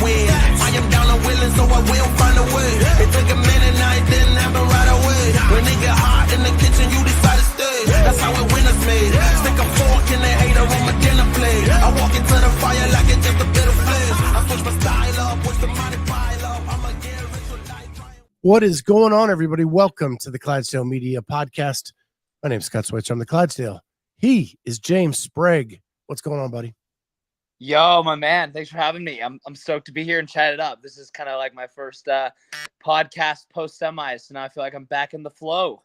win. I am down and willing, so I will find a way. It took a minute, now it didn't happen right away. When it get hot in the kitchen, you decide to stay. That's how it winners made. Stick a fork in the hater on my dinner plate. I walk into the fire like it's just a bit of flame. I switch my style up, watch the money pile up. I'ma get rich with life. What is going on, everybody? Welcome to the Clydesdale Media Podcast. My name's Scott Switch. I'm the Clydesdale. He is James Sprague. What's going on, buddy? Yo, my man. Thanks for having me. I'm stoked to be here and chat it up. This is kind of like my first podcast post semis, so now I feel like I'm back in the flow.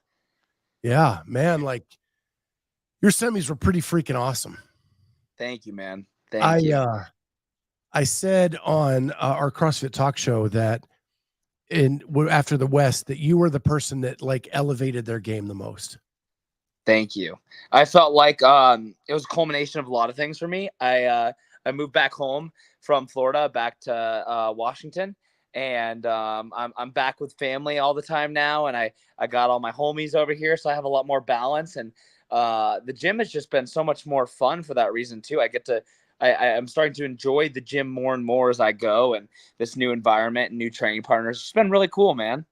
Yeah, man. Like your semis were pretty freaking awesome. Thank you, man. Thank you. I said on our CrossFit talk show that after the West that you were the person that like elevated their game the most. Thank you. I felt like it was a culmination of a lot of things for me. I moved back home from Florida back to Washington, and I'm back with family all the time now, and I got all my homies over here, so I have a lot more balance, and the gym has just been so much more fun for that reason too. I'm starting to enjoy the gym more and more as I go, and this new environment and new training partners. It's been really cool, man.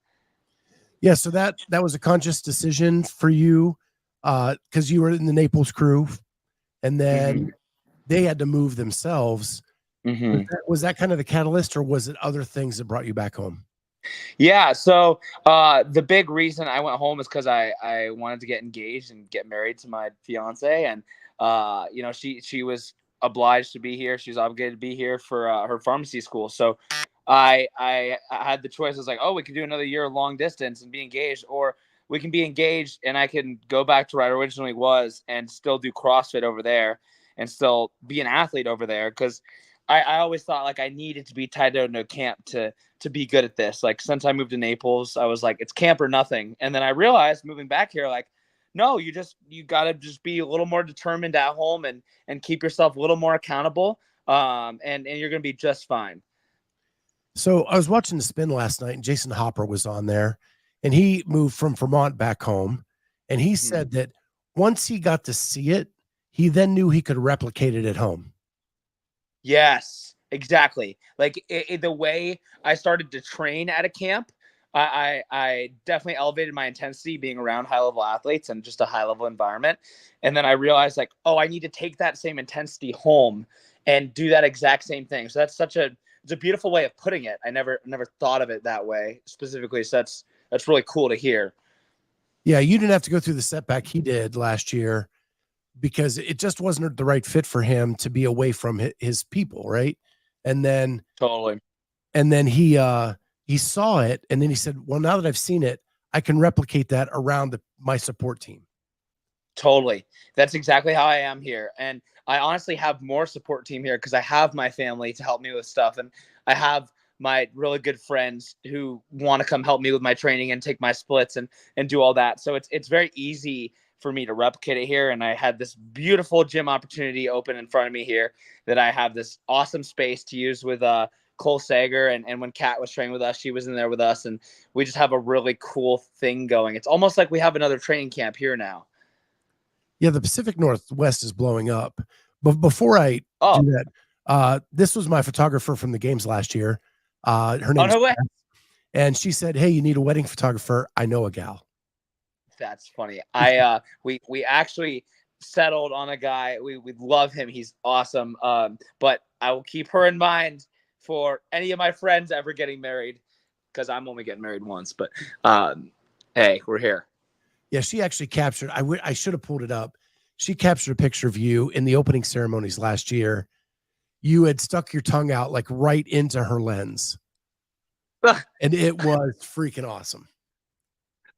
Yeah, so that was a conscious decision for you because you were in the Naples crew, and then they had to move themselves. Was that kind of the catalyst, or was it other things that brought you back home? Yeah, so the big reason I went home is because I wanted to get engaged and get married to my fiance, and she was obliged to be here. She was obligated to be here for her pharmacy school. So I had the choice. I was like, oh, we can do another year long distance and be engaged, or we can be engaged and I can go back to where I originally was and still do CrossFit over there and still be an athlete over there. Because I always thought like I needed to be tied down to a camp to be good at this. Like since I moved to Naples, I was like, it's camp or nothing. And then I realized moving back here, like, no, you got to just be a little more determined at home and keep yourself a little more accountable. And you're going to be just fine. So I was watching the spin last night and Jason Hopper was on there, and he moved from Vermont back home. And he said that once he got to see it, he then knew he could replicate it at home. Yes, exactly. Like the way I started to train at a camp, I definitely elevated my intensity being around high level athletes and just a high level environment. And then I realized like, oh, I need to take that same intensity home and do that exact same thing. So that's it's a beautiful way of putting it. I never thought of it that way specifically. So that's really cool to hear. Yeah. You didn't have to go through the setback he did last year because it just wasn't the right fit for him to be away from his people. Right. And then totally. And then he saw it, and then he said, well, now that I've seen it, I can replicate that around my support team. Totally. That's exactly how I am here. And I honestly have more support team here because I have my family to help me with stuff. And I have my really good friends who want to come help me with my training and take my splits and do all that. So it's very easy for me to replicate it here. And I had this beautiful gym opportunity open in front of me here that I have this awesome space to use with Cole Sager, and when Kat was training with us, she was in there with us, and we just have a really cool thing going. It's almost like we have another training camp here now. Yeah, the Pacific Northwest is blowing up. But before I do that, this was my photographer from the games last year. Her name is Beth, and she said, hey, you need a wedding photographer. I know a gal. That's funny. We actually settled on a guy. We love him. He's awesome. But I will keep her in mind for any of my friends ever getting married, because I'm only getting married once. But hey, we're here. Yeah, she actually captured. I should have pulled it up. She captured a picture of you in the opening ceremonies last year. You had stuck your tongue out like right into her lens, and it was freaking awesome.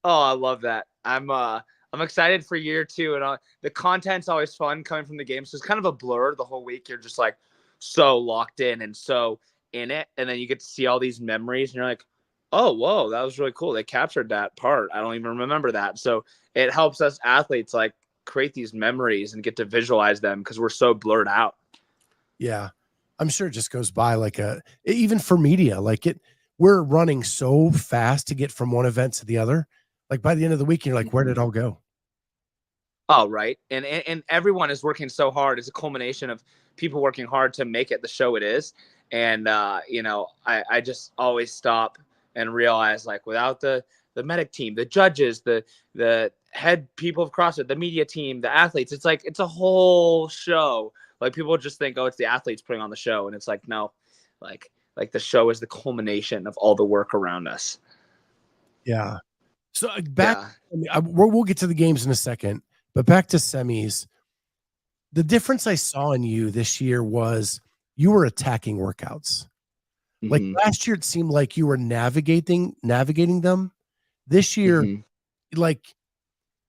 Oh, I love that. I'm excited for year two, and the content's always fun coming from the game. So it's kind of a blur the whole week. You're just like so locked in and so in it, and then you get to see all these memories, and you're like, oh, whoa, that was really cool. They captured that part. I don't even remember that. So it helps us athletes like create these memories and get to visualize them because we're so blurred out. Yeah, I'm sure it just goes by like even for media, like we're running so fast to get from one event to the other. Like by the end of the week, you're like, where did it all go? Oh, right. And everyone is working so hard. It's a culmination of people working hard to make it the show it is. And, I just always stop and realize, like, without the medic team, the judges, the head people of CrossFit, the media team, the athletes, it's like, it's a whole show. Like, people just think, oh, it's the athletes putting on the show. And it's like, no, like the show is the culmination of all the work around us. Yeah. So back, Yeah. we'll get to the games in a second, but back to semis. The difference I saw in you this year was you were attacking workouts. Like last year, it seemed like you were navigating them. This year, like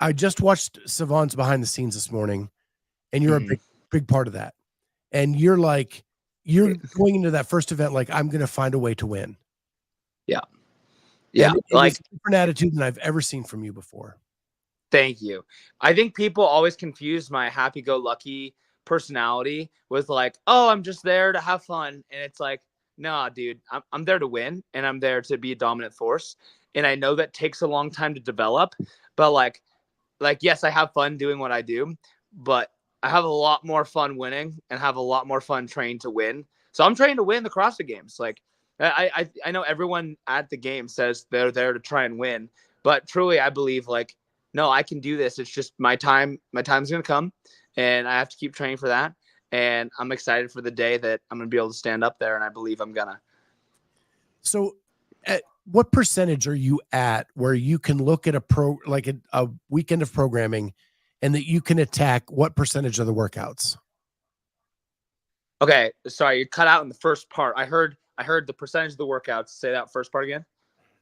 I just watched Savon's behind the scenes this morning, and you're a big part of that. And you're going into that first event like, I'm going to find a way to win. Yeah. Yeah. And it was a different attitude than I've ever seen from you before. Thank you. I think people always confuse my happy-go-lucky personality with like, oh, I'm just there to have fun. And it's like, nah, dude, I'm there to win, and I'm there to be a dominant force. And I know that takes a long time to develop, but like, yes, I have fun doing what I do, but I have a lot more fun winning and have a lot more fun training to win. So I'm trying to win the CrossFit Games. Like, I know everyone at the game says they're there to try and win, but truly I believe, like, no, I can do this. It's just my time's going to come, and I have to keep training for that. And I'm excited for the day that I'm going to be able to stand up there, and I believe I'm going to. So at what percentage are you at where you can look at a weekend of programming and that you can attack what percentage of the workouts? Okay. Sorry, you cut out in the first part. I heard the percentage of the workouts. Say that first part again.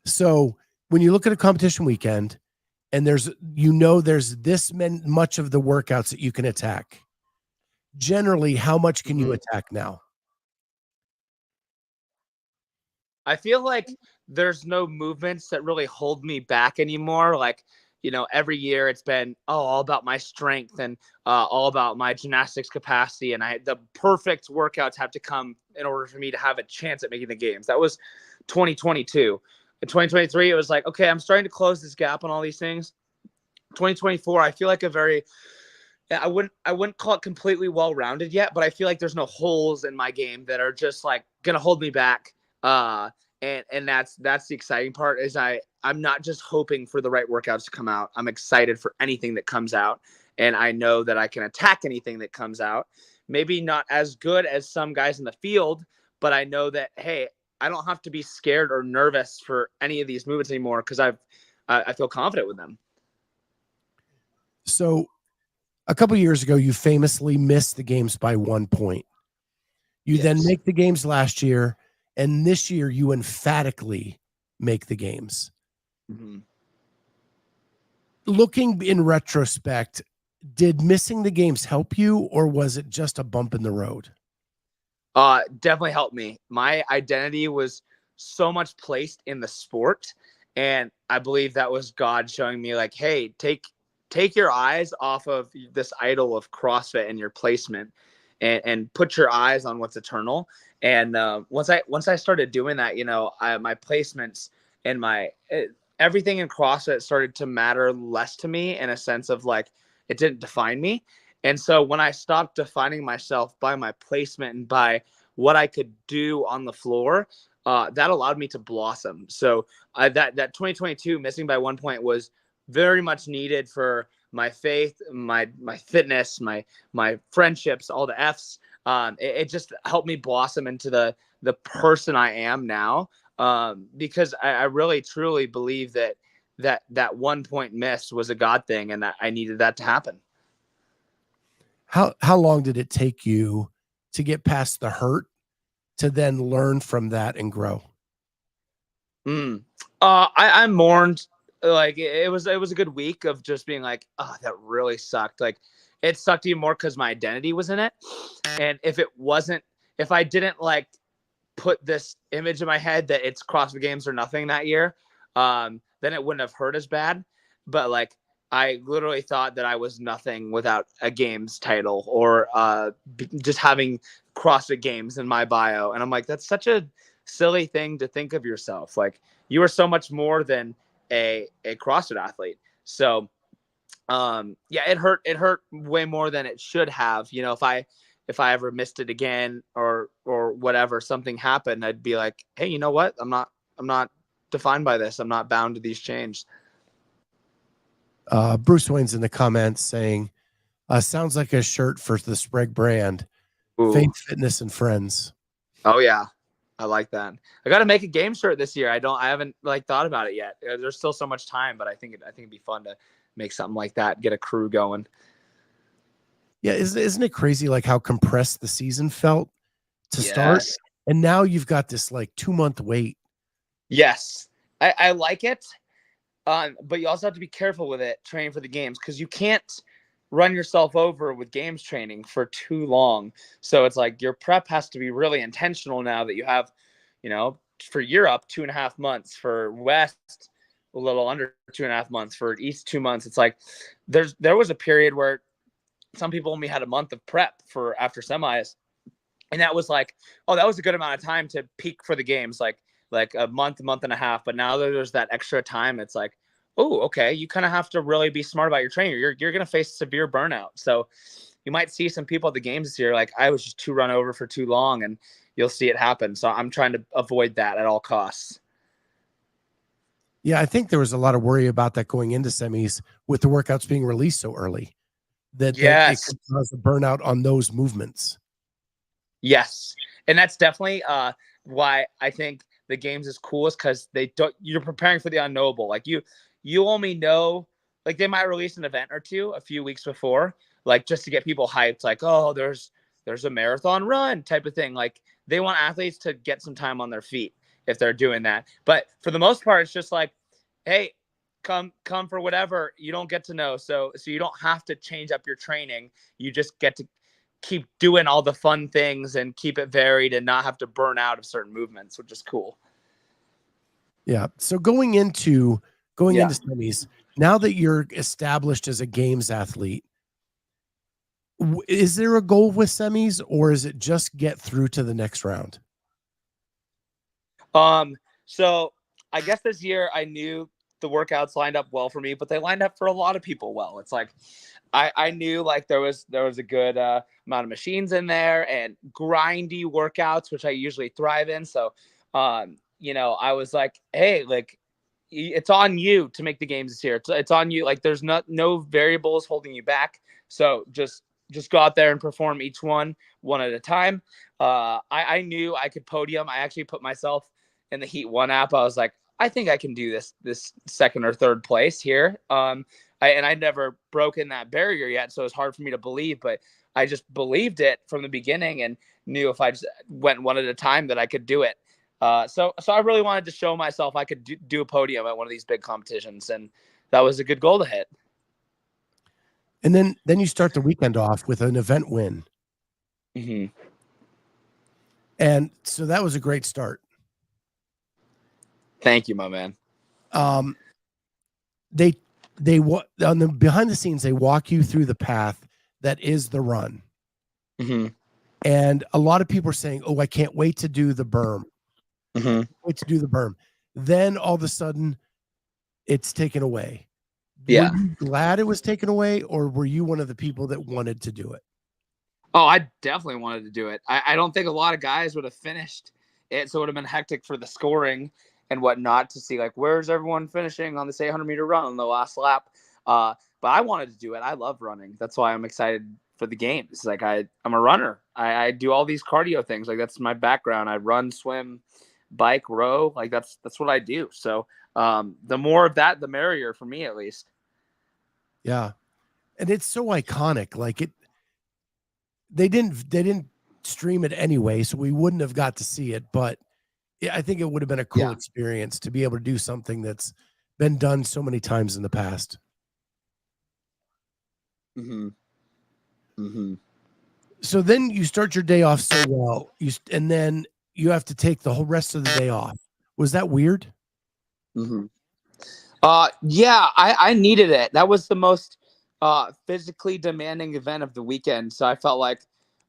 So when you look at a competition weekend and there's this much of the workouts that you can attack, generally, how much can you attack now? I feel like there's no movements that really hold me back anymore. Like, every year it's been, all about my strength and all about my gymnastics capacity. And the perfect workouts have to come in order for me to have a chance at making the games. That was 2022. In 2023, it was like, okay, I'm starting to close this gap on all these things. 2024, I feel like I wouldn't call it completely well-rounded yet, but I feel like there's no holes in my game that are just like going to hold me back. And that's the exciting part is I'm not just hoping for the right workouts to come out. I'm excited for anything that comes out, and I know that I can attack anything that comes out. Maybe not as good as some guys in the field, but I know that, hey, I don't have to be scared or nervous for any of these movements anymore because I feel confident with them. So a couple of years ago, you famously missed the games by 1 point. You then make the games last year, and this year you emphatically make the games. Looking in retrospect, did missing the games help you, or was it just a bump in the road? Definitely helped me. My identity was so much placed in the sport, and I believe that was God showing me, like, hey, take your eyes off of this idol of CrossFit and your placement, and put your eyes on what's eternal. And once I started doing that, my placements and everything in CrossFit started to matter less to me, in a sense of like, it didn't define me. And so when I stopped defining myself by my placement and by what I could do on the floor, that allowed me to blossom. So that 2022 missing by 1 point was very much needed for my faith, my fitness, my friendships, all the F's. It just helped me blossom into the person I am now, because I really truly believe that 1 point miss was a God thing, and that I needed that to happen. How long did it take you to get past the hurt to then learn from that and grow? I mourned. Like, it was a good week of just being like, oh, that really sucked. Like, it sucked even more because my identity was in it. And if I didn't like put this image in my head that it's CrossFit Games or nothing that year, then it wouldn't have hurt as bad. But like, I literally thought that I was nothing without a games title or just having CrossFit Games in my bio. And I'm like, that's such a silly thing to think of yourself. Like, you are so much more than a CrossFit athlete. So yeah, it hurt way more than it should have. If if I ever missed it again or whatever, something happened, I'd be like, hey, you know what? I'm not defined by this. I'm not bound to these chains. Bruce Wayne's in the comments saying, sounds like a shirt for the Sprague brand. Ooh. Faith, fitness, and friends. Oh yeah. I like that. I got to make a game shirt this year. I haven't like thought about it yet. There's still so much time, but I think it'd be fun to make something like that, get a crew going. Yeah. Isn't it crazy? Like how compressed the season felt to start. And now you've got this like 2-month wait. Yes. I like it. But you also have to be careful with it training for the games, because you can't run yourself over with games training for too long. So it's like your prep has to be really intentional now that you have, for Europe, 2.5 months, for West, a little under 2.5 months, for East, 2 months. It's like there was a period where some people only had a month of prep for after semis. And that was like, oh, that was a good amount of time to peak for the games, like a month and a half. But now that there's that extra time, it's like, oh, okay, you kind of have to really be smart about your training. You're going to face severe burnout. So you might see some people at the games this year, like, I was just too run over for too long, and you'll see it happen. So I'm trying to avoid that at all costs. Yeah, I think there was a lot of worry about that going into semis with the workouts being released so early, that it could cause a burnout on those movements. Yes. And that's definitely why I think the games is coolest, because you're preparing for the unknowable. Like you only know, like, they might release an event or two a few weeks before, like, just to get people hyped, like, oh, there's a marathon run type of thing. Like, they want athletes to get some time on their feet if they're doing that. But for the most part, it's just like, hey, come for whatever. You don't get to know. So you don't have to change up your training. You just get to keep doing all the fun things and keep it varied and not have to burn out of certain movements, which is cool. Yeah. So going into semis, now that you're established as a games athlete, is there a goal with semis, or is it just get through to the next round? So I guess this year I knew the workouts lined up well for me, but they lined up for a lot of people well. It's like, I knew like there was a good amount of machines in there and grindy workouts, which I usually thrive in. So, I was like, hey, like, it's on you to make the games this year. It's on you. Like, there's no variables holding you back. So just go out there and perform each one at a time. I knew I could podium. I actually put myself in the Heat 1 app. I was like, I think I can do this second or third place here. I'd never broken that barrier yet, so it was hard for me to believe, but I just believed it from the beginning and knew if I just went one at a time that I could do it. So I really wanted to show myself I could do a podium at one of these big competitions, and that was a good goal to hit. And then you start the weekend off with an event win. Mm-hmm. And so that was a great start. Thank you, my man. They on the behind the scenes, they walk you through the path that is the run. Mm-hmm. And a lot of people are saying, oh, I can't wait to do the berm. Mm-hmm. Wait to do the berm. Then all of a sudden it's taken away. Yeah. Were you glad it was taken away, or were you one of the people that wanted to do it? Oh, I definitely wanted to do it. I don't think a lot of guys would have finished it, so it would have been hectic for the scoring and whatnot to see, like, where's everyone finishing on this 800-meter run on the last lap. But I wanted to do it. I love running. That's why I'm excited for the games. Like, I'm a runner. I do all these cardio things. Like, that's my background. I run, swim, bike, row. Like, that's what I do. So the more of that, the merrier for me, at least. Yeah. And it's so iconic. Like, they didn't stream it anyway, so we wouldn't have got to see it, but I think it would have been a cool experience to be able to do something that's been done so many times in the past. Mm-hmm. Mm-hmm. So then you start your day off so well, and then you have to take the whole rest of the day off. Was that weird? Mm-hmm. Yeah, I needed it. That was the most physically demanding event of the weekend. So I felt like,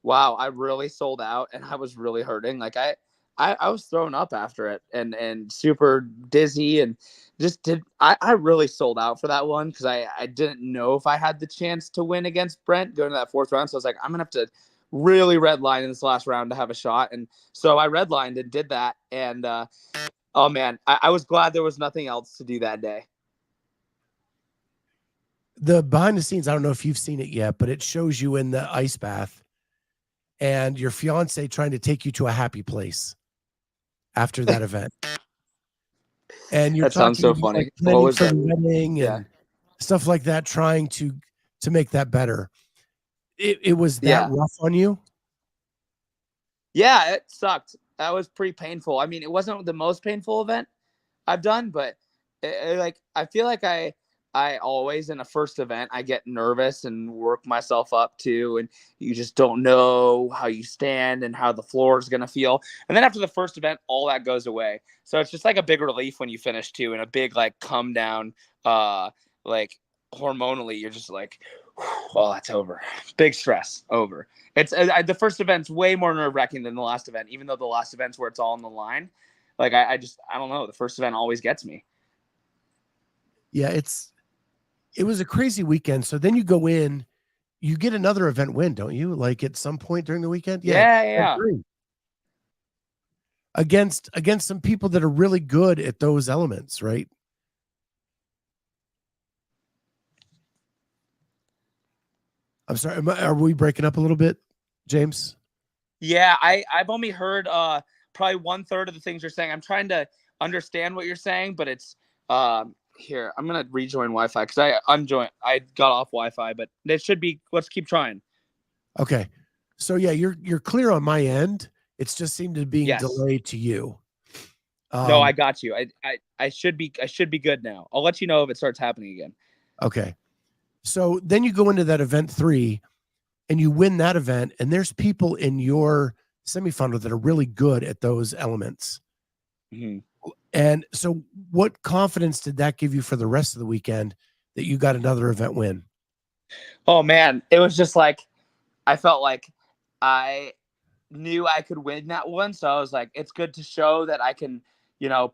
wow, I really sold out, and I was really hurting. Like, I was thrown up after it and super dizzy, and I really sold out for that one, because I didn't know if I had the chance to win against Brent going to that fourth round. So I was like, I'm gonna have to really redlined in this last round to have a shot. And so I redlined and did that. And oh man, I was glad there was nothing else to do that day. The behind the scenes, I don't know if you've seen it yet, but it shows you in the ice bath and your fiance trying to take you to a happy place after that event. And you're that sounds so about, funny. like, What was for that? the wedding and stuff like that, trying to make that better. It was that rough on you? Yeah, it sucked. That was pretty painful. I mean, it wasn't the most painful event I've done, but I feel like I always in a first event I get nervous and work myself up too, and you just don't know how you stand and how the floor is gonna feel. And then after the first event, all that goes away. So it's just like a big relief when you finish too, and a big like come down, like hormonally, you're just like, oh, that's over. Big stress over. It's the first event's way more nerve wracking than the last event, even though the last event's where it's all on the line. Like I don't know. The first event always gets me. Yeah, it was a crazy weekend. So then you go in, you get another event win, don't you? Like at some point during the weekend? Yeah. Against some people that are really good at those elements, right? I'm sorry. Are we breaking up a little bit, James? Yeah, I've only heard probably 1/3 of the things you're saying. I'm trying to understand what you're saying, but it's here. I'm gonna rejoin Wi-Fi because I got off Wi-Fi, but it should be. Let's keep trying. Okay, so yeah, you're clear on my end. It's just seemed to be delayed to you. No, I got you. I should be good now. I'll let you know if it starts happening again. Okay. So then you go into that event 3 and you win that event, and there's people in your semifinal that are really good at those elements. Mm-hmm. And so what confidence did that give you for the rest of the weekend that you got another event win? Oh man, it was just like, I felt like I knew I could win that one. So I was like, it's good to show that I can,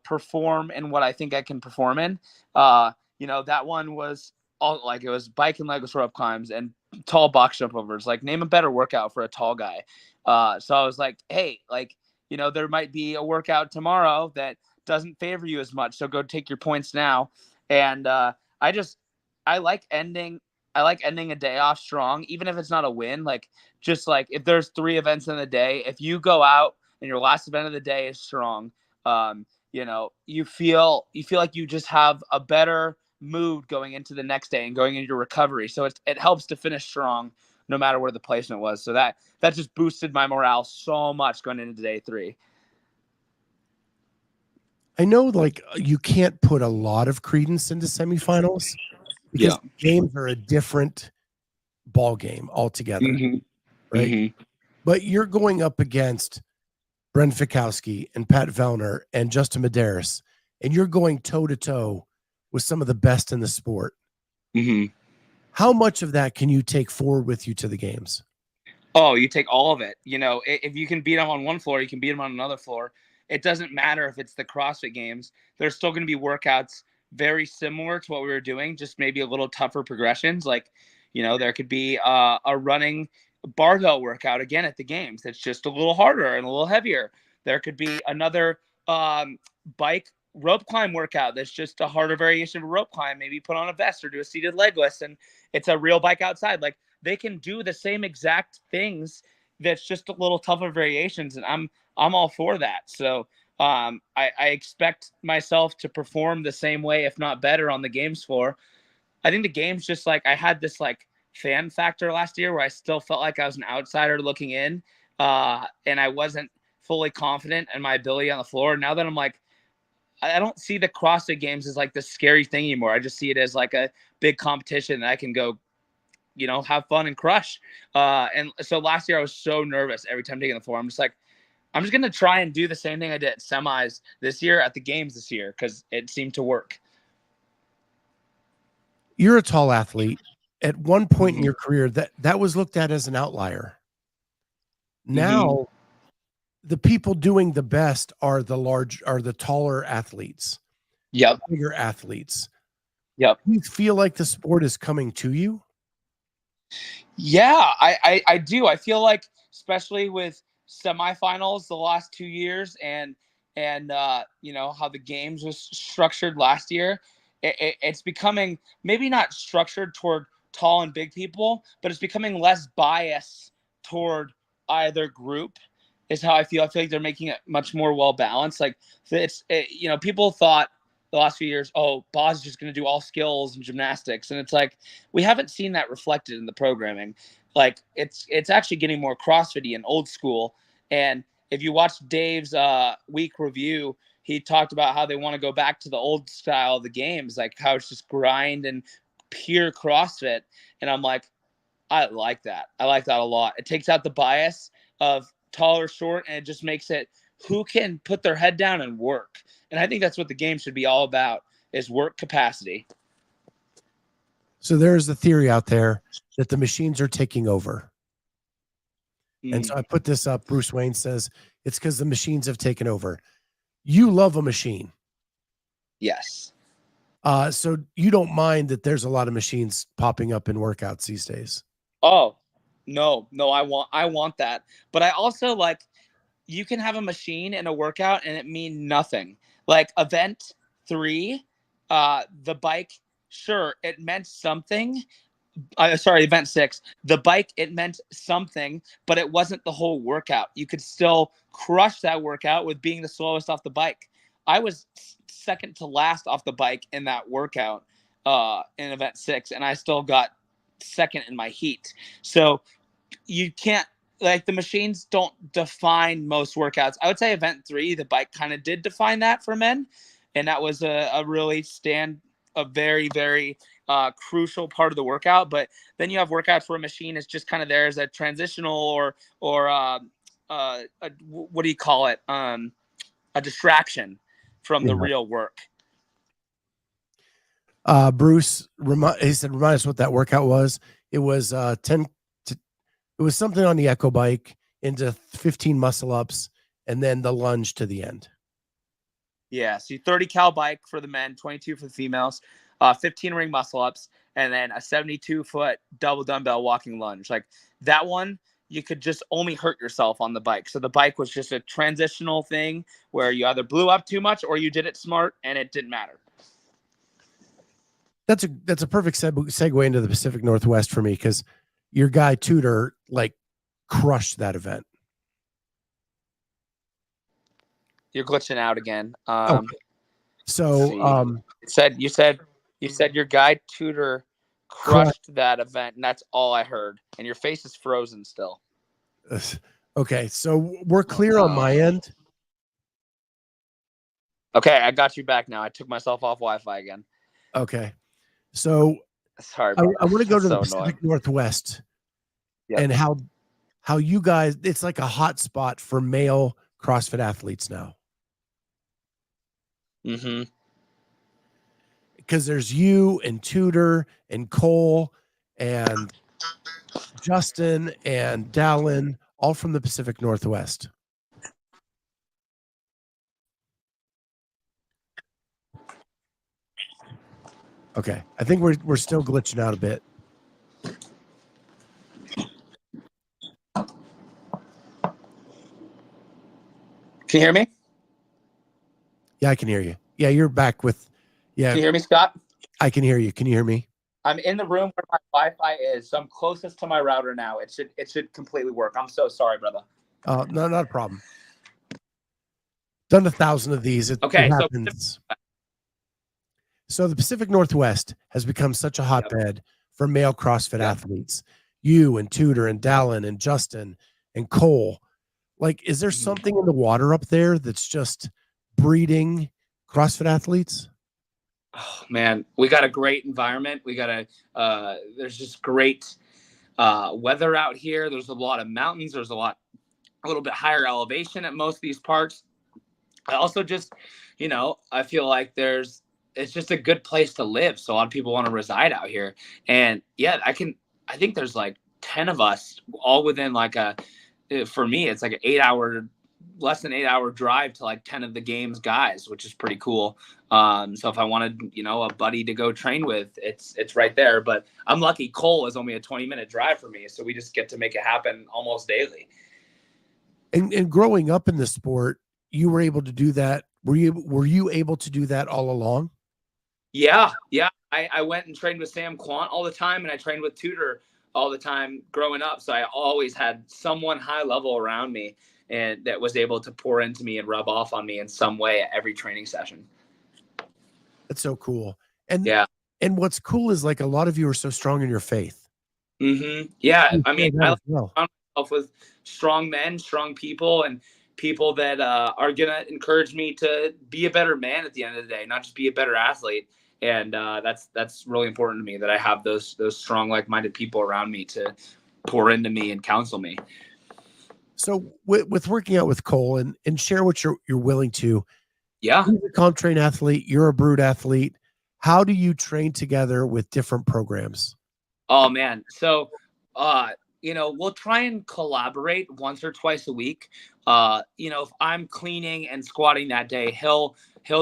perform in what I think I can perform in. That one was all like, it was bike and leg rope climbs and tall box jump overs. Like, name a better workout for a tall guy. So I was like, hey, there might be a workout tomorrow that doesn't favor you as much. So go take your points now. And I like ending a day off strong, even if it's not a win. Like, just like if there's 3 events in the day, if you go out and your last event of the day is strong, you feel like you just have a better mood going into the next day and going into your recovery. So it helps to finish strong no matter where the placement was. So that just boosted my morale so much going into day 3. I know, like, you can't put a lot of credence into semifinals because games are a different ball game altogether, right? Mm-hmm. But you're going up against Bren Fikowski and Pat Vellner and Justin Medeiros, and you're going toe-to-toe with some of the best in the sport. Mm-hmm. How much of that can you take forward with you to the games? Oh, you take all of it. If you can beat them on one floor, you can beat them on another floor. It doesn't matter if it's the CrossFit Games. There's still going to be workouts very similar to what we were doing, just maybe a little tougher progressions. Like, there could be a running barbell workout again at the games that's just a little harder and a little heavier. There could be another bike rope climb workout that's just a harder variation of a rope climb, maybe put on a vest or do a seated leg lift, and it's a real bike outside. Like, they can do the same exact things that's just a little tougher variations, and I'm all for that. So I expect myself to perform the same way, if not better, on the games floor. I think the games, just like, I had this like fan factor last year where I still felt like I was an outsider looking in, and I wasn't fully confident in my ability on the floor. Now that I'm like, I don't see the CrossFit Games as like the scary thing anymore. I just see it as like a big competition that I can go, have fun and crush. And so last year I was so nervous every time taking the floor. I'm just like, I'm just going to try and do the same thing I did at semis this year at the games this year, because it seemed to work. You're a tall athlete. At one point in your career, that was looked at as an outlier. Now, the people doing the best are the taller athletes. Yep. Bigger athletes. Yep. Do you feel like the sport is coming to you? Yeah, I do. I feel like, especially with semifinals the last 2 years and you know how the games was structured last year. It's becoming maybe not structured toward tall and big people, but it's becoming less biased toward either group. Is how I feel. I feel like they're making it much more well balanced. Like you know, people thought the last few years, oh, Boz is just going to do all skills and gymnastics, and it's like we haven't seen that reflected in the programming. Like it's actually getting more CrossFit-y and old school. And if you watch Dave's week review, he talked about how they want to go back to the old style of the games, like how it's just grind and pure CrossFit. And I'm like, I like that. I like that a lot. It takes out the bias of tall or short, and it just makes it who can put their head down and work. And I think that's what the game should be all about, is work capacity. So there's a theory out there that the machines are taking over. And so I put this up. Bruce Wayne says it's because the machines have taken over. You love a machine. Yes. So you don't mind that there's a lot of machines popping up in workouts these days? Oh, no, I want that. But I also like, you can have a machine in a workout and it mean nothing. Like event 3, the bike, sure, it meant something. Sorry, event 6, the bike, it meant something, but it wasn't the whole workout. You could still crush that workout with being the slowest off the bike. I was second to last off the bike in that workout in event 6, and I still got second in my heat. So you can't, like, the machines don't define most workouts. I would say event 3, the bike kind of did define that for men, and that was a really a very, very crucial part of the workout. But then you have workouts where a machine is just kind of there as a transitional or what do you call it? A distraction from the real work. Bruce, he said, remind us what that workout was. It was it was something on the Echo bike into 15 muscle ups and then the lunge to the end. Yeah, so 30 cal bike for the men, 22 for the females, 15 ring muscle ups, and then a 72-foot double dumbbell walking lunge. Like that one, you could just only hurt yourself on the bike. So the bike was just a transitional thing where you either blew up too much or you did it smart and it didn't matter. That's a perfect segue into the Pacific Northwest for me, because your guy Tudor like crushed that event. You're glitching out again. So you said your guy Tudor crushed that event, and that's all I heard. And your face is frozen still. Okay, so we're clear on my end. Okay, I got you back now. I took myself off Wi-Fi again. Okay, so sorry. I want to go to the so Pacific annoying. Northwest, and how you guys, it's like a hot spot for male CrossFit athletes now. Mm-hmm. Because there's you and Tudor and Cole and Justin and Dallin, all from the Pacific Northwest. Okay, I think we're still glitching out a bit. Can you hear me? Yeah, I can hear you. Yeah, you're back with. Yeah, can you hear me, Scott? I can hear you. Can you hear me? I'm in the room where my Wi-Fi is, so I'm closest to my router now. It should completely work. I'm so sorry, brother. No, not a problem. Done 1,000 of these. It happens. So the Pacific Northwest has become such a hotbed for male CrossFit athletes. You and Tudor and Dallin and Justin and Cole. Like, is there something in the water up there that's just breeding CrossFit athletes? Oh man, we got a great environment. We got there's just great weather out here. There's a lot of mountains. There's a little bit higher elevation at most of these parks. I also just, I feel like it's just a good place to live. So a lot of people want to reside out here. And yeah, I think there's like 10 of us all within for me, it's like an less than 8 hour drive to like 10 of the games guys, which is pretty cool. So if I wanted, a buddy to go train with, it's right there. But I'm lucky Cole is only a 20-minute drive for me. So we just get to make it happen almost daily. And growing up in the sport, you were able to do that. Were you able to do that all along? Yeah. I went and trained with Sam Quant all the time, and I trained with Tudor all the time growing up. So I always had someone high level around me and that was able to pour into me and rub off on me in some way at every training session. That's so cool. And yeah. And what's cool is like a lot of you are so strong in your faith. Yeah. I mean, I like well. to surround myself with strong men, strong people, and people that are going to encourage me to be a better man at the end of the day, not just be a better athlete. And that's really important to me, that I have those strong, like-minded people around me to pour into me and counsel me. So with working out with Cole and share what you're willing to. Yeah. He's a comp train athlete. You're a brood athlete. How do you train together with different programs? Oh man. So, we'll try and collaborate once or twice a week. If I'm cleaning and squatting that day, he'll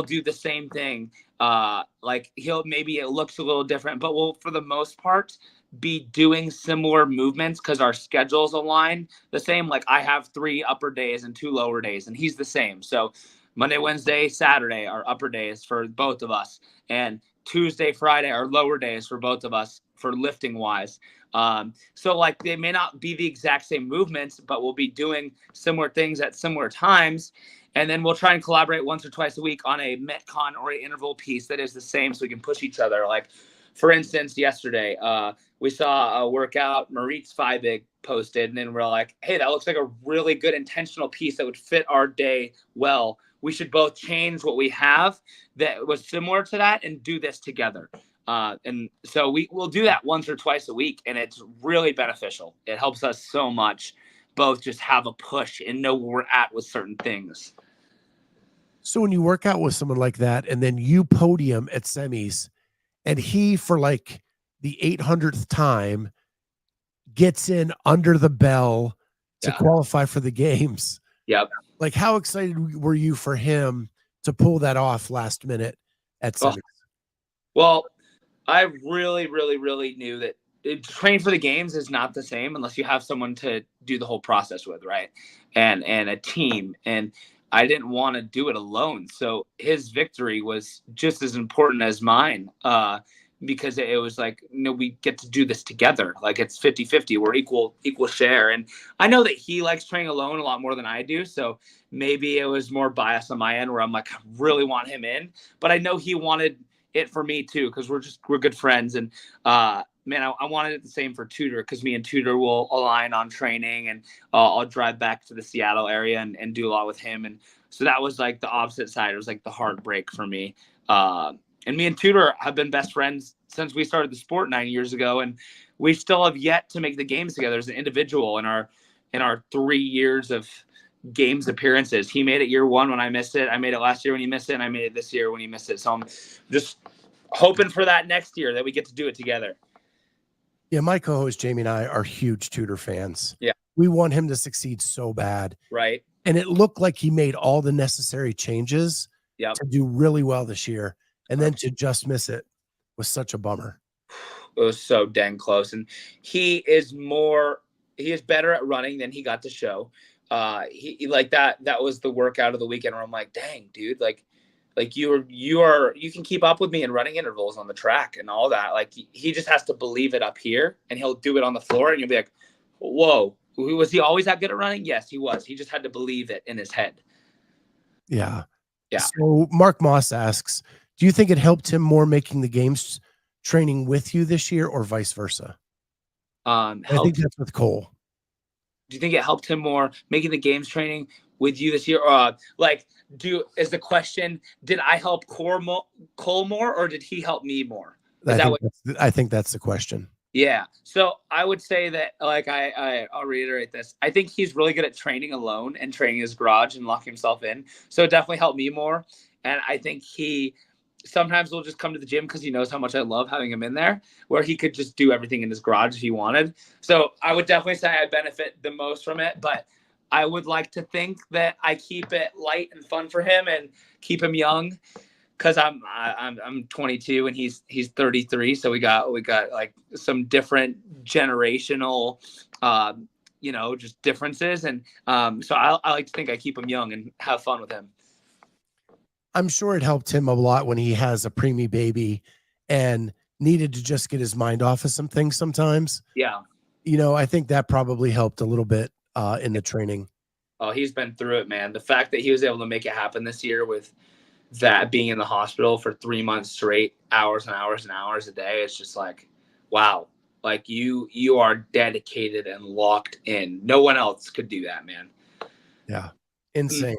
do the same thing. Maybe it looks a little different, but we'll, for the most part, be doing similar movements because our schedules align the same. Like I have 3 upper days and 2 lower days, and he's the same. So Monday, Wednesday, Saturday are upper days for both of us, and Tuesday, Friday are lower days for both of us for lifting wise. So like they may not be the exact same movements, but we'll be doing similar things at similar times. And then we'll try and collaborate once or twice a week on a Metcon or an interval piece that is the same, so we can push each other. Like, for instance, yesterday, we saw a workout Maritz Feibig posted, and then we're like, hey, that looks like a really good intentional piece that would fit our day well. We should both change what we have that was similar to that and do this together. And so we'll do that once or twice a week, and it's really beneficial. It helps us so much, both just have a push and know where we're at with certain things. So when you work out with someone like that, and then you podium at semis, and he, for like the 800th time, gets in under the bell to qualify for the games. Yep. Like, how excited were you for him to pull that off last minute at semis? Well, I really, really, really knew that training for the games is not the same unless you have someone to do the whole process with, right? And a team. And I didn't want to do it alone. So his victory was just as important as mine, because it was like, we get to do this together. Like it's 50-50. We're equal share. And I know that he likes training alone a lot more than I do. So maybe it was more bias on my end where I'm like, I really want him in. But I know he wanted it for me too, because we're good friends. And I wanted it the same for Tudor, because me and Tudor will align on training, and I'll drive back to the Seattle area and do a lot with him. And so that was like the opposite side. It was like the heartbreak for me. And me and Tudor have been best friends since we started the sport 9 years ago, and we still have yet to make the games together as an individual in our 3 years of games appearances. He made it year 1 when I missed it. I made it last year when he missed it, and I made it this year when he missed it. So I'm just hoping for that next year that we get to do it together. Yeah, my co-host Jamie and I are huge Tudor fans. Yeah. We want him to succeed so bad. Right. And it looked like he made all the necessary changes to do really well this year. And then to just miss it was such a bummer. It was so dang close. And he is better at running than he got to show. He like that was the workout of the weekend where I'm like, dang, dude, like you can keep up with me in running intervals on the track and all that. Like he just has to believe it up here, and he'll do it on the floor, and you'll be like, whoa, was he always that good at running? Yes, he was. He just had to believe it in his head. Yeah. Yeah. So Mark Moss asks, do you think it helped him more making the games training with you this year, or vice versa? I think that's with Cole. Do you think it helped him more making the games training with you this year? Is the question, did I help Cole more, or did he help me more? I think that's the question. Yeah. So I would say that, like, I'll reiterate this. I think he's really good at training alone and training his garage and locking himself in. So it definitely helped me more. And I think he sometimes will just come to the gym because he knows how much I love having him in there, where he could just do everything in his garage if he wanted. So I would definitely say I benefit the most from it, but I would like to think that I keep it light and fun for him and keep him young, because I'm 22 and he's 33. So we got like some different generational just differences. And so I like to think I keep him young and have fun with him. I'm sure it helped him a lot when he has a preemie baby and needed to just get his mind off of some things sometimes. Yeah. I think that probably helped a little bit in the training. Oh, he's been through it, man. The fact that he was able to make it happen this year with that being in the hospital for 3 months straight, hours and hours and hours a day, it's just like, wow. Like you are dedicated and locked in. No one else could do that, man. Yeah. Insane.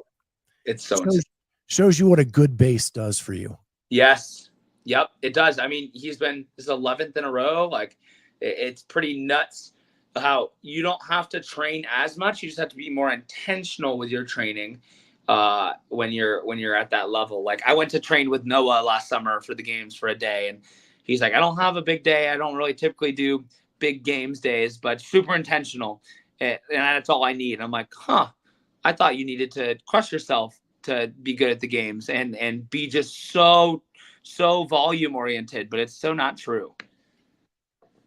It's so insane. Shows you what a good base does for you. Yes. Yep, it does. I mean, he's been his 11th in a row. Like, it's pretty nuts how you don't have to train as much. You just have to be more intentional with your training when you're at that level. Like, I went to train with Noah last summer for the games for a day, and he's like, I don't have a big day. I don't really typically do big games days, but super intentional. And that's all I need. And I'm like, I thought you needed to crush yourself to be good at the games and be just so volume oriented, but it's so not true.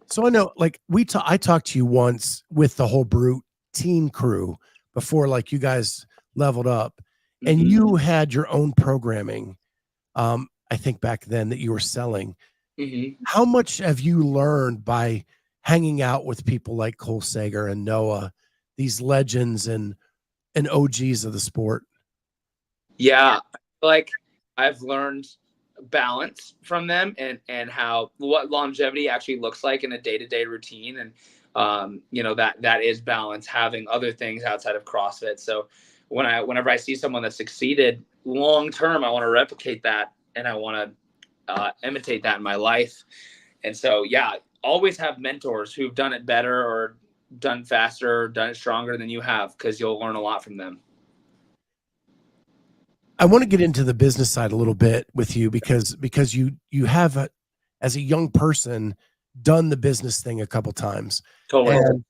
So I know, like I talked to you once with the whole Brute team crew before, like you guys leveled up, and you had your own programming. I think back then that you were selling. How much have you learned by hanging out with people like Cole Sager and Noah, these legends and OGs of the sport? Yeah, like I've learned balance from them and what longevity actually looks like in a day-to-day routine. And that is balance, having other things outside of CrossFit. So whenever I see someone that succeeded long term, I want to replicate that, and I want to imitate that in my life. And so always have mentors who've done it better or done faster or done it stronger than you have, because you'll learn a lot from them. I want to get into the business side a little bit with you because you have, as a young person, done the business thing a couple times. Totally. And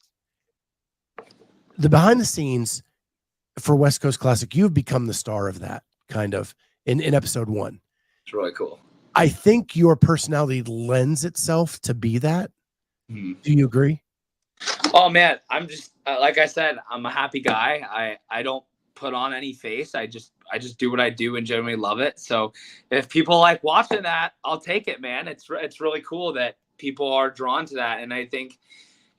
the behind the scenes for West Coast Classic, you've become the star of that kind of in episode 1. It's really cool. I think your personality lends itself to be that. Do you agree? Oh man, I'm just like I said, I'm a happy guy. I don't put on any face. I just do what I do and genuinely love it. So if people like watching that, I'll take it, man. It's really cool that people are drawn to that. And I think,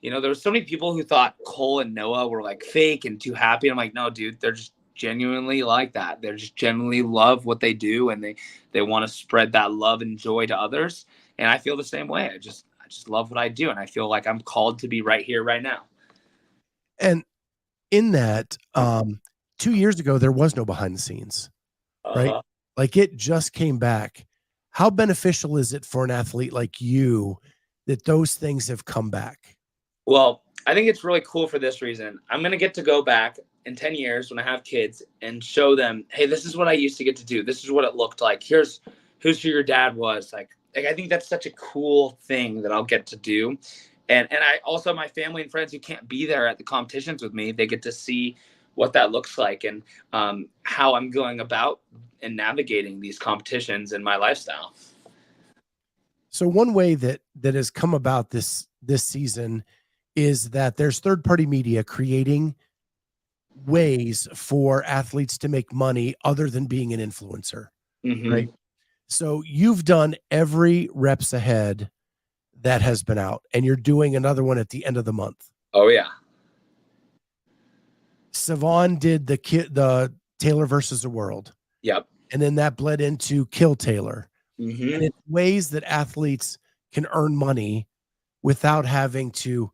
there were so many people who thought Cole and Noah were like fake and too happy. I'm like, no, dude, they're just genuinely like that. They're just genuinely love what they do, and they want to spread that love and joy to others. And I feel the same way. I just love what I do, and I feel like I'm called to be right here, right now. And in that, 2 years ago, there was no behind the scenes, right? Like it just came back. How beneficial is it for an athlete like you that those things have come back? Well, I think it's really cool for this reason. I'm going to get to go back in 10 years when I have kids and show them, hey, this is what I used to get to do. This is what it looked like. Here's who your dad was. Like I think that's such a cool thing that I'll get to do. And I also, my family and friends who can't be there at the competitions with me, they get to see what that looks like and how I'm going about and navigating these competitions in my lifestyle. So one way that has come about this season is that there's third-party media creating ways for athletes to make money other than being an influencer, right? So you've done every Reps Ahead that has been out, and you're doing another one at the end of the month. Oh yeah. Savon did the Taylor versus the world. Yep. And then that bled into Kill Taylor. And it's ways that athletes can earn money without having to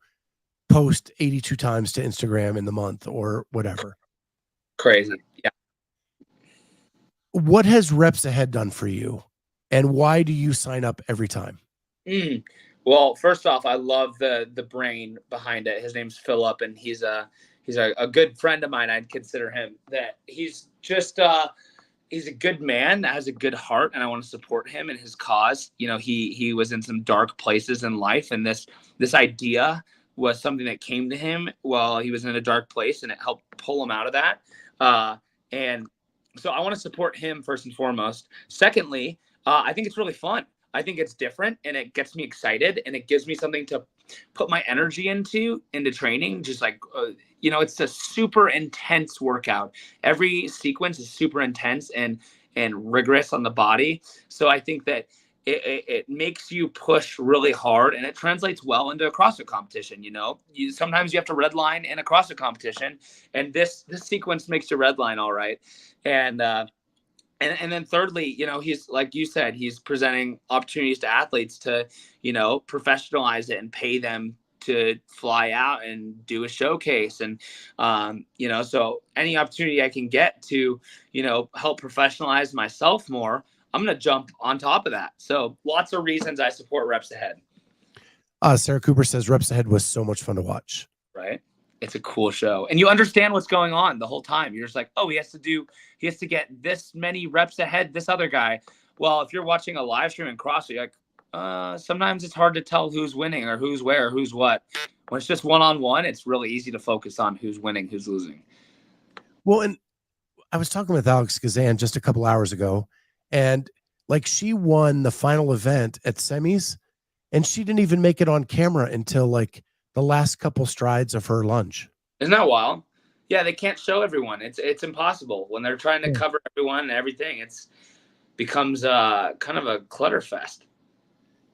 post 82 times to Instagram in the month or whatever. Crazy. Yeah. What has Reps Ahead done for you? And why do you sign up every time? Well, first off, I love the brain behind it. His name's Philip, and he's a good friend of mine. I'd consider him that. He's just he's a good man that has a good heart, and I want to support him in his cause. He was in some dark places in life, and this idea was something that came to him while he was in a dark place, and it helped pull him out of that. And so I want to support him first and foremost. Secondly, I think it's really fun. I think it's different, and it gets me excited, and it gives me something to put my energy into training. Just like, it's a super intense workout. Every sequence is super intense and rigorous on the body. So I think that it makes you push really hard, and it translates well into a CrossFit competition. Sometimes you have to redline in a CrossFit competition, and this sequence makes you redline all right. And then thirdly, he's, like you said, he's presenting opportunities to athletes to, professionalize it and pay them to fly out and do a showcase. And, so any opportunity I can get to, help professionalize myself more, I'm going to jump on top of that. So lots of reasons I support Reps Ahead. Sarah Cooper says Reps Ahead was so much fun to watch. Right. It's a cool show, and you understand what's going on the whole time. You're just like, oh, he has to get this many reps ahead this other guy. Well, if you're watching a live stream in CrossFit, you're like, sometimes it's hard to tell who's winning or who's where, who's what. When it's just one-on-one, it's really easy to focus on who's winning, who's losing. Well, and I was talking with Alex Kazan just a couple hours ago, and like, she won the final event at semis, and she didn't even make it on camera until like the last couple strides of her lunge. Isn't that wild? Yeah, they can't show everyone. It's impossible when they're trying to cover everyone and everything. It's becomes kind of a clutter fest.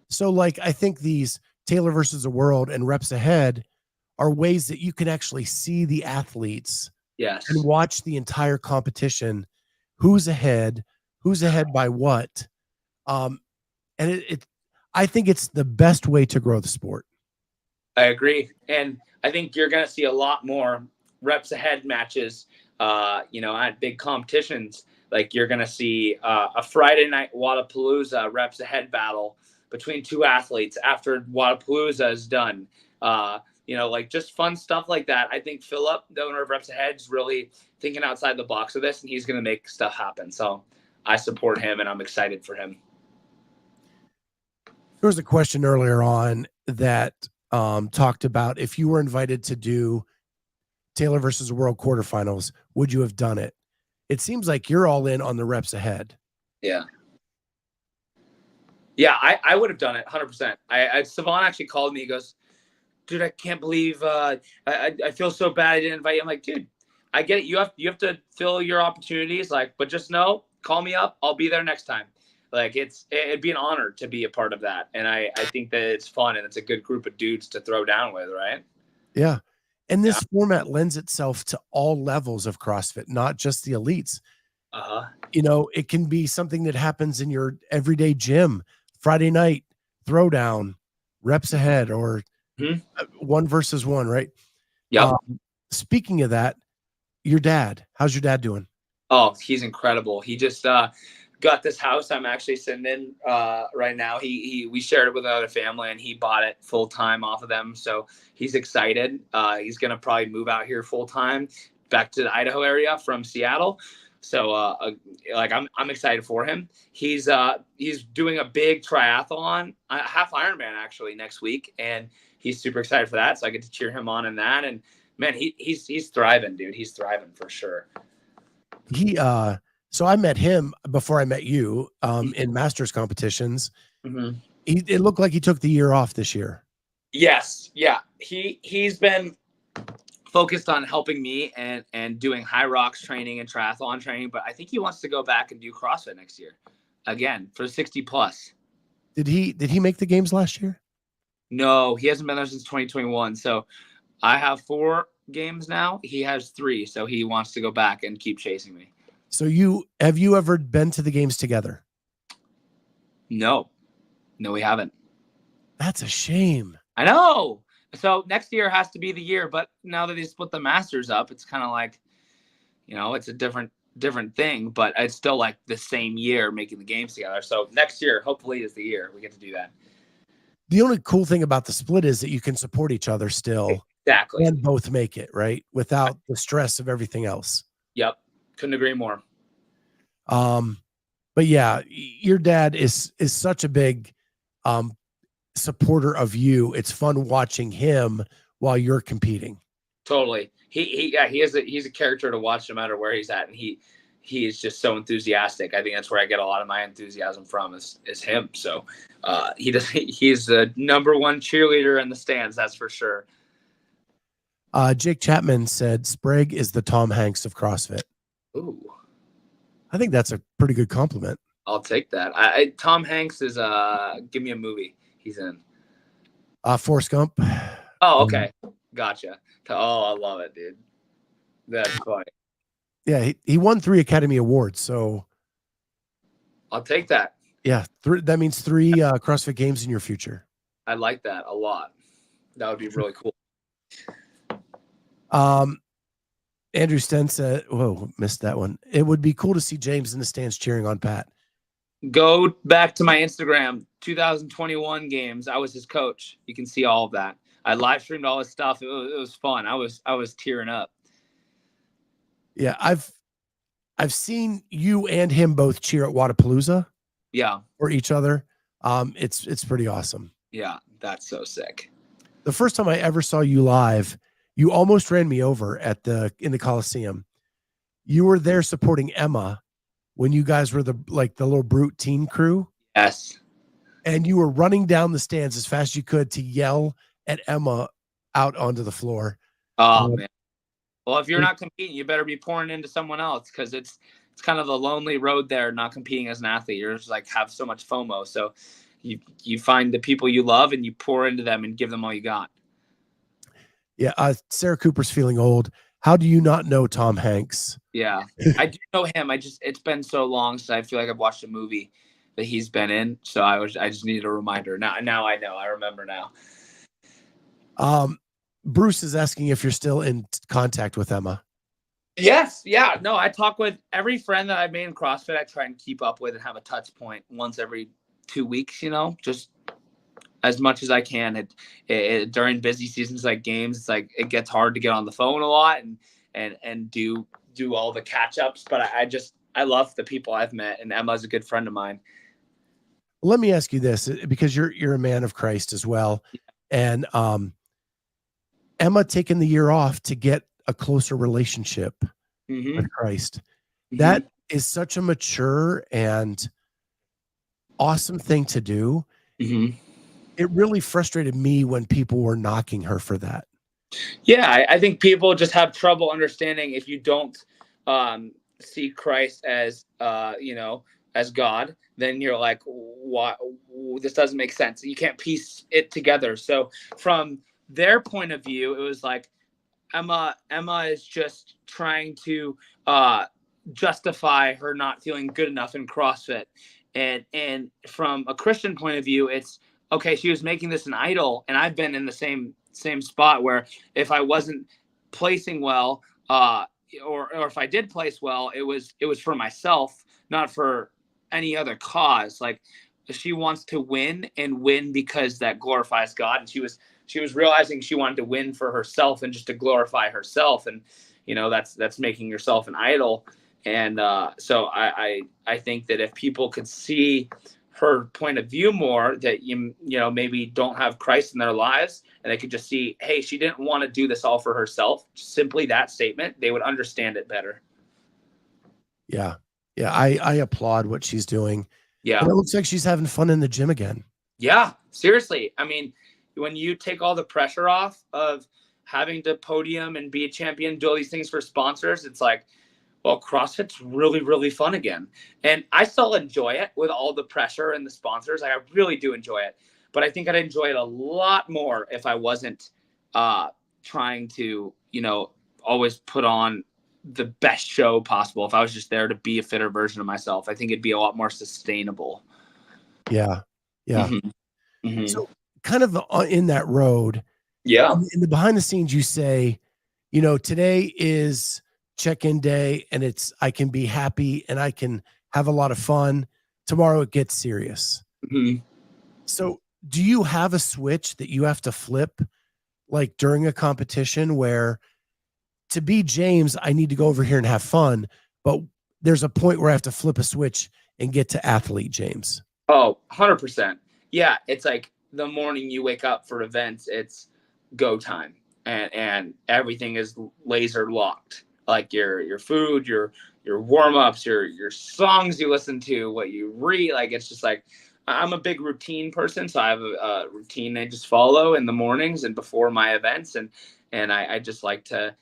So, like, I think these Taylor versus the World and Reps Ahead are ways that you can actually see the athletes, yes, and watch the entire competition. Who's ahead by what? And I think it's the best way to grow the sport. I agree. And I think you're going to see a lot more Reps Ahead matches, at big competitions. Like, you're going to see a Friday night Wadapalooza Reps Ahead battle between two athletes after Wadapalooza is done. Like, just fun stuff like that. I think Philip, the owner of Reps Ahead, is really thinking outside the box of this, and he's going to make stuff happen. So I support him, and I'm excited for him. There was a question earlier on that talked about, if you were invited to do Taylor versus the World quarterfinals, would you have done it? It seems like you're all in on the Reps Ahead. Yeah. Yeah, I would have done it 100%. Savon actually called me. He goes, dude, I can't believe I feel so bad I didn't invite you. I'm like, dude, I get it. You have to fill your opportunities, but just know, call me up. I'll be there next time. Like, it'd be an honor to be a part of that. And I think that it's fun, and it's a good group of dudes to throw down with, right? Yeah. And this format lends itself to all levels of CrossFit, not just the elites. It can be something that happens in your everyday gym, Friday night throwdown, Reps Ahead, or 1 versus 1, right? Yeah. Speaking of that, your dad, how's your dad doing? Oh, he's incredible. He just got this house I'm actually sitting in right now. We shared it with another family, and he bought it full time off of them. So he's excited. He's gonna probably move out here full time back to the Idaho area from Seattle. So I'm excited for him. He's doing a big triathlon, half Ironman actually next week, and he's super excited for that. So I get to cheer him on in that. And man, he's thriving, dude. He's thriving for sure. So I met him before I met you in masters competitions. Mm-hmm. It looked like he took the year off this year. Yes. Yeah. He's been focused on helping me and doing high rocks training and triathlon training, but I think he wants to go back and do CrossFit next year again for 60 plus. Did he make the games last year? No, he hasn't been there since 2021. So I have 4 games now. He has 3. So he wants to go back and keep chasing me. So have you ever been to the games together? No, we haven't. That's a shame. I know. So next year has to be the year, but now that they split the masters up, it's kind of like, it's a different thing, but it's still like the same year making the games together. So next year, hopefully, is the year we get to do that. The only cool thing about the split is that you can support each other still. Exactly. And both make it, right? Without the stress of everything else. Yep. Couldn't agree more. But yeah, your dad is such a big supporter of you. It's fun watching him while you're competing. Totally. He's a character to watch no matter where he's at. And he is just so enthusiastic. I think that's where I get a lot of my enthusiasm from is him. So he's the number one cheerleader in the stands. That's for sure. Jake Chapman said Sprague is the Tom Hanks of CrossFit. Ooh, I think that's a pretty good compliment. I'll take that. Tom Hanks is give me a movie he's in. Forrest Gump. Oh, okay. Gotcha. Oh, I love it, dude. That's funny. Yeah, he won 3 Academy Awards, so I'll take that. yeah, that means 3 CrossFit Games in your future. I like that a lot. That would be really cool. Andrew Sten said, whoa, missed that one. It would be cool to see James in the stands cheering on Pat. Go back to my Instagram, 2021 games. I was his coach. You can see all of that. I live streamed all his stuff. It was fun. I was tearing up. Yeah, I've seen you and him both cheer at Wadapalooza. Yeah. For each other. It's pretty awesome. Yeah, that's so sick. The first time I ever saw you live, you almost ran me over in the Coliseum. You were there supporting Emma when you guys were the little brute teen crew. Yes. And you were running down the stands as fast as you could to yell at Emma out onto the floor. Oh man. Well, if you're not competing, you better be pouring into someone else because it's kind of the lonely road there, not competing as an athlete. You're just like have so much FOMO. So you find the people you love and you pour into them and give them all you got. Yeah. Sarah Cooper's feeling old. How do you not know Tom Hanks? Yeah, I do know him. It's been so long since I feel like I've watched a movie that he's been in. So I just needed a reminder. Now I know. I remember now. Bruce is asking if you're still in contact with Emma. Yes. Yeah. No, I talk with every friend that I've made in CrossFit. I try and keep up with and have a touch point once every 2 weeks, just as much as I can. During busy seasons like games, it's like it gets hard to get on the phone a lot and do all the catch ups. But I love the people I've met, and Emma's a good friend of mine. Let me ask you this, because you're a man of Christ as well. Yeah. And Emma taking the year off to get a closer relationship with Christ. Mm-hmm. That is such a mature and awesome thing to do. Mm-hmm. It really frustrated me when people were knocking her for that. Yeah, I think people just have trouble understanding if you don't see Christ as as God, then you're like, what? This doesn't make sense. You can't piece it together. So from their point of view, it was like Emma is just trying to justify her not feeling good enough in CrossFit, and from a Christian point of view, it's okay. She was making this an idol, and I've been in the same spot where if I wasn't placing well, or if I did place well, it was for myself, not for any other cause. Like she wants to win and win because that glorifies God, and she was realizing she wanted to win for herself and just to glorify herself, and that's making yourself an idol. And so I think that if people could see her point of view more, that maybe don't have Christ in their lives, and they could just see, hey, she didn't want to do this all for herself, simply that statement, they would understand it better. Yeah I applaud what she's doing. Yeah, and it looks like she's having fun in the gym again. Yeah, seriously. I mean, when you take all the pressure off of having to podium and be a champion, do all these things for sponsors, it's like, well, CrossFit's really, really fun again. And I still enjoy it with all the pressure and the sponsors. I really do enjoy it. But I think I'd enjoy it a lot more if I wasn't trying to, always put on the best show possible. If I was just there to be a fitter version of myself, I think it'd be a lot more sustainable. Yeah. Mm-hmm. Mm-hmm. So kind of in that road, in the behind the scenes, you say, today is check-in day, and I can be happy and I can have a lot of fun. Tomorrow it gets serious. Mm-hmm. So do you have a switch that you have to flip, like during a competition, where to be James, I need to go over here and have fun, but there's a point where I have to flip a switch and get to athlete James? Oh, 100%. Yeah. It's like the morning you wake up for events, it's go time, and everything is laser locked. like your food, your warm-ups, your songs you listen to, what you read. Like, it's just like, I'm a big routine person, so I have a routine I just follow in the mornings and before my events, and I just like to,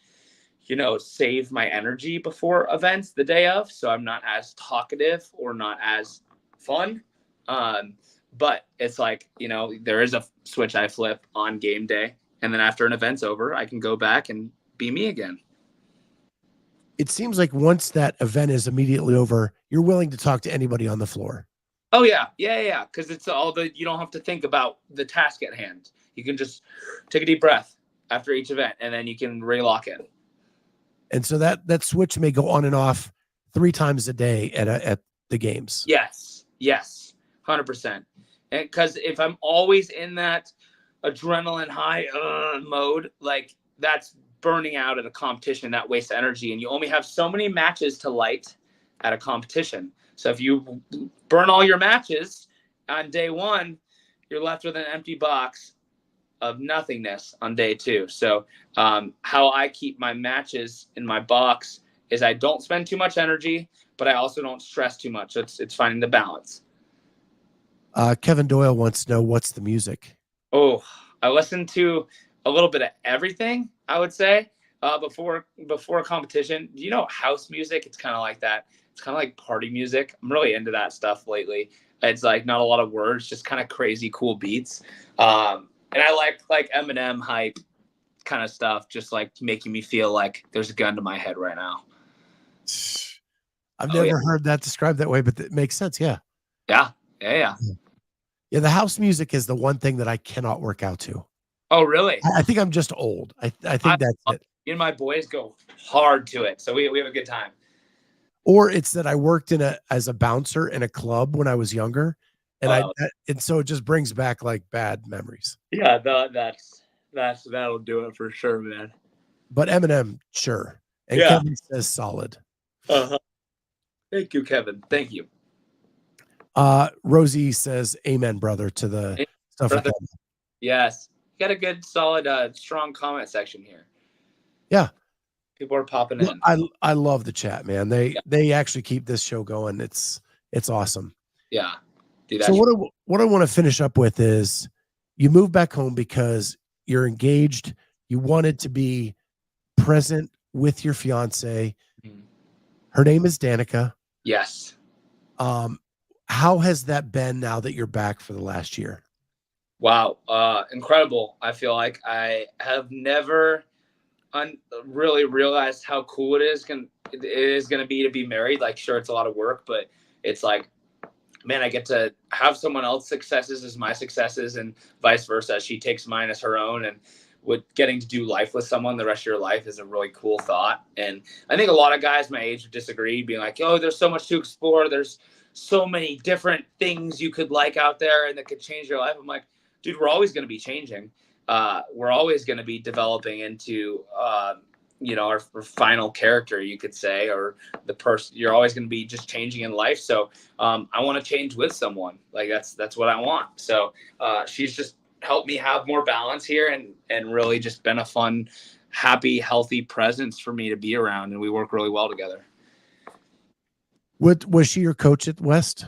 save my energy before events the day of, so I'm not as talkative or not as fun. But it's like, there is a switch I flip on game day, and then after an event's over, I can go back and be me again. It seems like once that event is immediately over, you're willing to talk to anybody on the floor. Oh yeah. Because it's you don't have to think about the task at hand. You can just take a deep breath after each event, and then you can relock in. And so that switch may go on and off 3 times a day at the games. Yes, 100%. And because if I'm always in that adrenaline high mode, like, that's burning out at a competition, that wastes energy, and you only have so many matches to light at a competition. So if you burn all your matches on day 1, you're left with an empty box of nothingness on day 2. So how I keep my matches in my box is I don't spend too much energy, but I also don't stress too much. It's finding the balance. Kevin Doyle wants to know, what's the music? Oh, I listen to a little bit of everything, I would say, before a competition. House music? It's kind of like that. It's kind of like party music. I'm really into that stuff lately. It's like not a lot of words, just kind of crazy, cool beats. And I like Eminem hype kind of stuff, just like making me feel like there's a gun to my head right now. I've never heard that described that way, but it makes sense. Yeah. Yeah. Yeah, the house music is the one thing that I cannot work out to. Oh, really? I think I'm just old. I think that's it. Me and my boys go hard to it, so we have a good time. Or it's that I worked as a bouncer in a club when I was younger, and and so it just brings back like bad memories. Yeah, that'll do it for sure, man. But Eminem, sure. And Kevin says solid. Thank you, Kevin. Thank you. Rosie says amen, brother, to the stuff. Yes. You got a good, solid, strong comment section here. Yeah. People are popping in. I love the chat, man. They actually keep this show going. It's awesome. Yeah. So what I want to finish up with is, you moved back home because you're engaged. You wanted to be present with your fiance. Mm-hmm. Her name is Danica. Yes. How has that been now that you're back for the last year? Wow. Incredible. I feel like I have never really realized how cool it is going to be married. Like, sure, it's a lot of work, but it's like, man, I get to have someone else's successes as my successes and vice versa. She takes mine as her own, and with getting to do life with someone the rest of your life is a really cool thought. And I think a lot of guys my age would disagree, being like, oh, there's so much to explore. There's so many different things you could like out there and that could change your life. I'm like, dude, we're always going to be changing. We're always going to be developing into, our final character, you could say, or the person. You're always going to be just changing in life. So I want to change with someone. Like, that's what I want. So she's just helped me have more balance here and really just been a fun, happy, healthy presence for me to be around. And we work really well together. What was she your coach at West?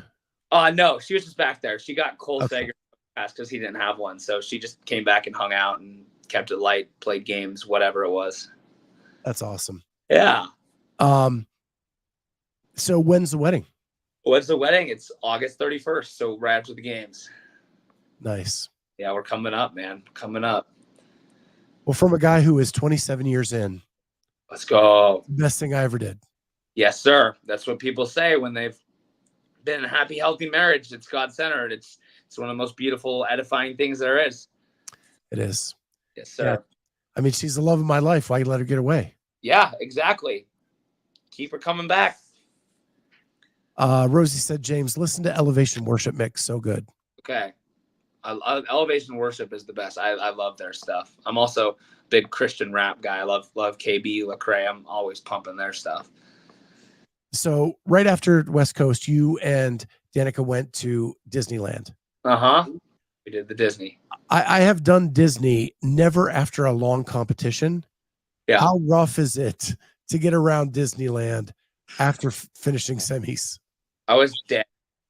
No, she was just back there. She got Cole Sager because he didn't have one. So she just came back and hung out and kept it light, played games, whatever it was. That's awesome. Yeah. So when's the wedding? When's the wedding? It's August 31st. So right after the games. Nice. Yeah, we're coming up, man. Coming up. Well, from a guy who is 27 years in. Let's go. Best thing I ever did. Yes, sir. That's what people say when they've been in a happy, healthy marriage. It's God-centered. It's one of the most beautiful, edifying things there is. It is. Yes, sir. Yeah. I mean, she's the love of my life. Why let her get away? Yeah, exactly. Keep her coming back. Rosie said, James, listen to Elevation Worship Mix. So good. Okay. Elevation Worship is the best. I love their stuff. I'm also a big Christian rap guy. I love KB, Lecrae. I'm always pumping their stuff. So right after West Coast, you and Danica went to Disneyland. We did the Disney. I have done Disney, never after a long competition. Yeah. How rough is it to get around Disneyland after finishing semis? I was dead.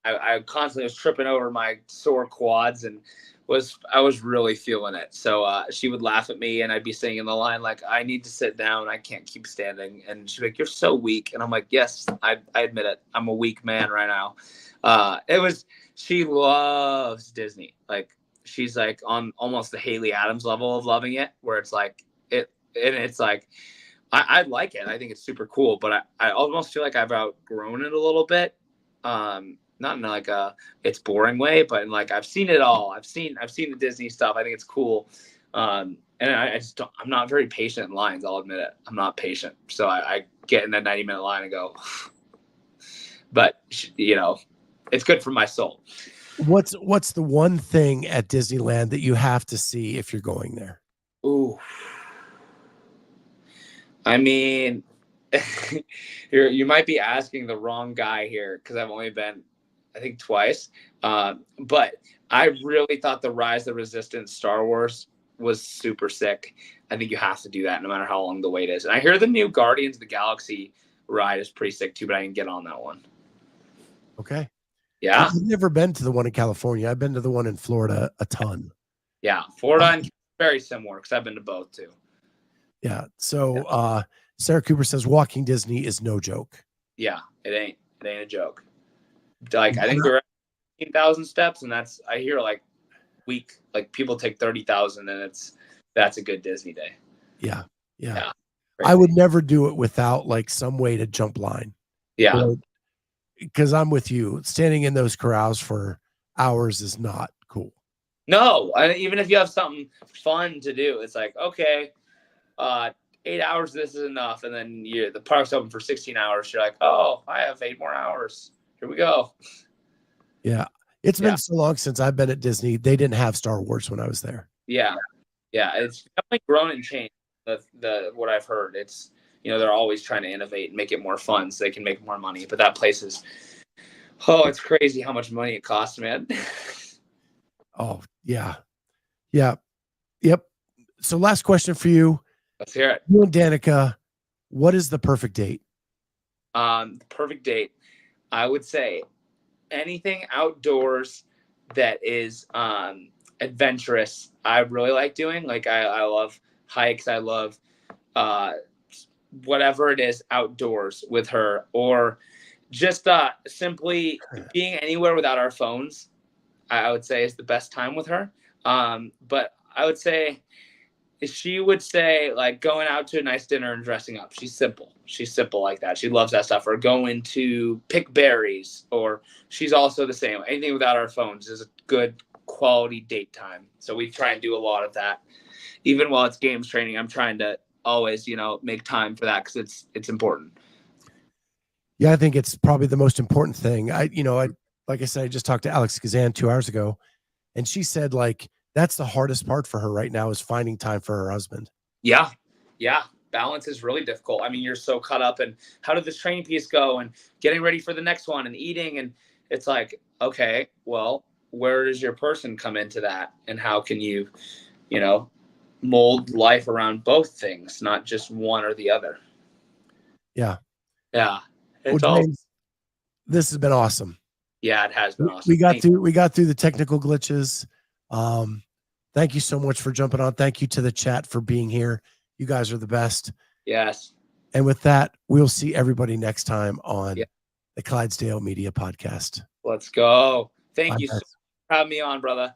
I constantly was tripping over my sore quads and I was really feeling it. So she would laugh at me and I'd be sitting in the line like, I need to sit down. I can't keep standing. And she'd be like, you're so weak. And I'm like, yes, I admit it. I'm a weak man right now. She loves Disney. Like she's like on almost the Haley Adams level of loving it, where it's like it's like, I like it. I think it's super cool, but I almost feel like I've outgrown it a little bit. Not in like it's boring way, but in like I've seen it all. I've seen the Disney stuff. I think it's cool. And I just don't, I'm not very patient in lines. I'll admit it. I'm not patient. So I get in that 90-minute line and go, but you know, it's good for my soul. What's the one thing at Disneyland that you have to see if you're going there? Ooh. I mean, you might be asking the wrong guy here because I've only been, I think, twice. But I really thought the Rise of the Resistance Star Wars was super sick. I think you have to do that no matter how long the wait is. And I hear the new Guardians of the Galaxy ride is pretty sick too, but I didn't get on that one. Okay. Yeah. I've never been to the one in California. I've been to the one in Florida a ton. Yeah. Florida and very similar because I've been to both too. Yeah. So Sarah Cooper says walking Disney is no joke. Yeah, it ain't a joke. Like I think we're at 15,000 steps, and that's I hear like people take 30,000, and that's a good Disney day. Yeah. I would never do it without like some way to jump line. Yeah, because I'm with you. Standing in those corrals for hours is not cool. No, even if you have something fun to do, it's like okay. 8 hours, this is enough. And then the park's open for 16 hours. You're like, oh, I have 8 more hours. Here we go. Yeah. It's been so long since I've been at Disney. They didn't have Star Wars when I was there. Yeah. Yeah. It's definitely grown and changed. What I've heard. It's, they're always trying to innovate and make it more fun so they can make more money. But that place is, it's crazy how much money it costs, man. Oh, yeah. Yeah. Yep. So last question for you. Let's hear it. You and Danica, what is the perfect date? The perfect date, I would say anything outdoors that is adventurous. I really like doing. Like I love hikes. I love whatever it is outdoors with her, or just simply being anywhere without our phones. I would say is the best time with her. But I would say. She would say like going out to a nice dinner and dressing up. She's simple like that. She loves that stuff. Or going to pick berries, or she's also the same. Anything without our phones is a good quality date time. So we try and do a lot of that. Even while it's games training, I'm trying to always, make time for that because it's important. Yeah, I think it's probably the most important thing. I like I said, I just talked to Alex Kazan 2 hours ago, and she said like, that's the hardest part for her right now is finding time for her husband. Yeah. Yeah. Balance is really difficult. I mean, you're so caught up in how did this training piece go and getting ready for the next one and eating. And it's like, okay, well, where does your person come into that? And how can you, mold life around both things, not just one or the other? Yeah. Yeah. James, this has been awesome. Yeah, it has been awesome. We got through the technical glitches. Thank you so much for jumping on. Thank you to the chat for being here. You guys are the best. Yes. And with that, we'll see everybody next time on the Clydesdale Media Podcast. Let's go. Thank you so much for having me on, brother.